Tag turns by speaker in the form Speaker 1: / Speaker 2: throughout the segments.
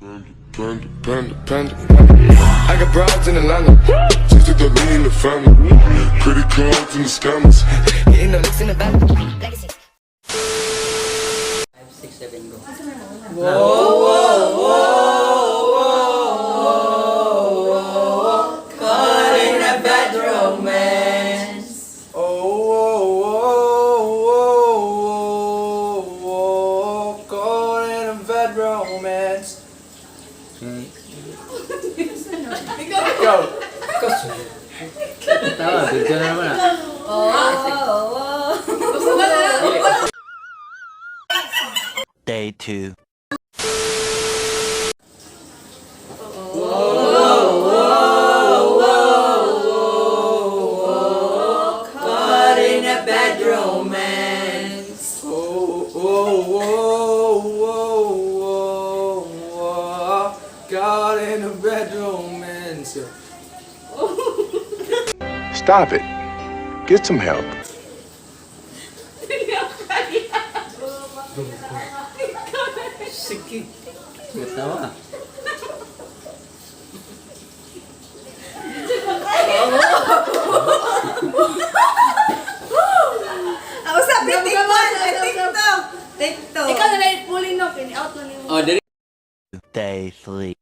Speaker 1: Panda. I got broads in Atlanta, just to throw me in the family. Credit cards and the scammers. Hitting the licks in the back. Legacy.
Speaker 2: 5, 6, 7, go. Whoa. Caught in a bad romance.
Speaker 3: Caught in a bad romance. Go.
Speaker 2: Tawa, bigyan na naman ah. Day 2. Caught in a bad romance.
Speaker 3: Caught in a bad romance.
Speaker 1: Stop it. Get some help.
Speaker 2: Sige. Matawa.
Speaker 4: Ako sabi, TikTok. Ikaw na lang pulling no, pin-out mo niyo.
Speaker 2: Oh, dali. Day 3.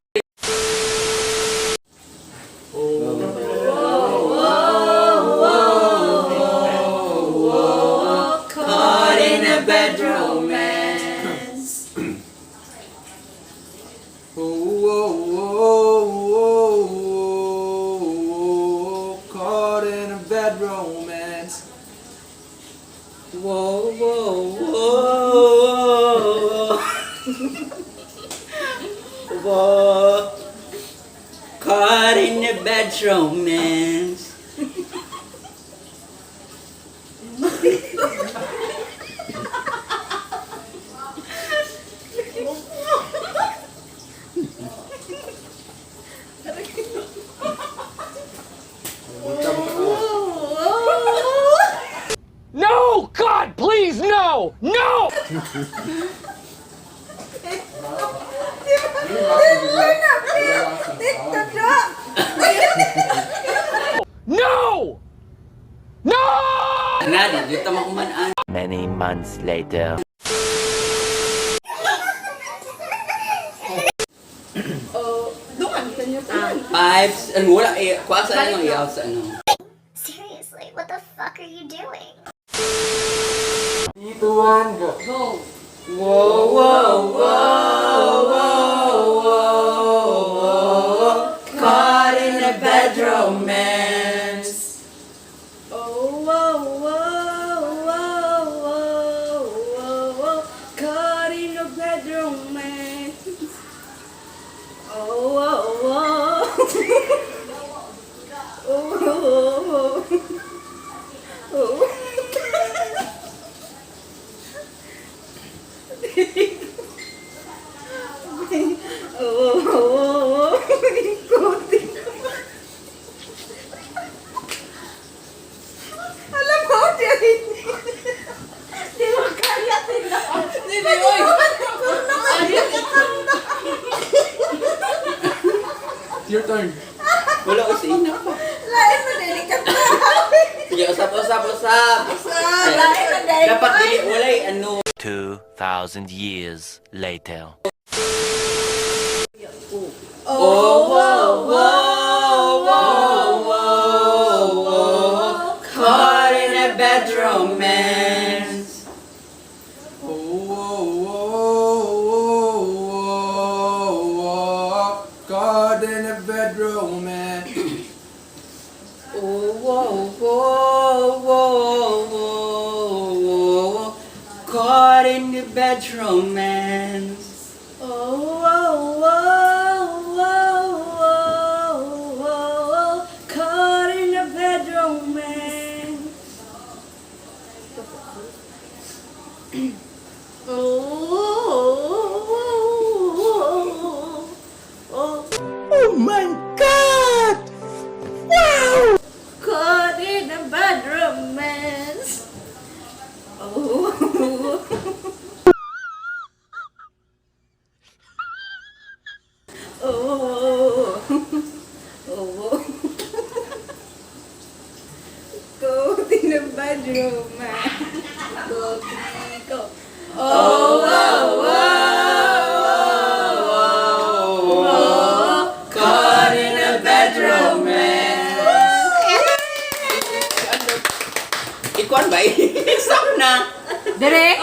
Speaker 2: Caught in a bad romance.
Speaker 3: Caught in a bad romance.
Speaker 2: Whoa. Caught in a bad romance.
Speaker 5: No! God, please, no! No!
Speaker 4: TikTok na!
Speaker 5: No! No!
Speaker 2: Nadi, dito makumanaan.
Speaker 6: Many months later.
Speaker 4: Doon, kanyo pa.
Speaker 2: 5, ano, wala eh, kuha sa ano, i-out sa ano.
Speaker 7: Seriously, what the fuck are you doing?
Speaker 3: 3, 2, 1, go.
Speaker 4: Go.
Speaker 2: Caught in a bad romance.
Speaker 4: Caught in a bad romance. Alam mo, di mo kaya tinaw. Di mo
Speaker 3: Your turn.
Speaker 2: Wala ko sa ina pa.
Speaker 4: lain mo, delikat na.
Speaker 2: Sige, usap.
Speaker 4: Lain mo, delikat.
Speaker 2: Dapat dili, wala eh, ano.
Speaker 6: 2,000 years later.
Speaker 2: Caught in a bad romance.
Speaker 3: Caught in a bad romance.
Speaker 2: Caught in the bad romance.
Speaker 4: Caught in a bad romance.
Speaker 2: Oh my God! Wow!
Speaker 4: Caught in a bad romance. Oh. romance. Go, go.
Speaker 2: Caught in a bad romance. Ikuan ba? Stop na.
Speaker 4: Dire?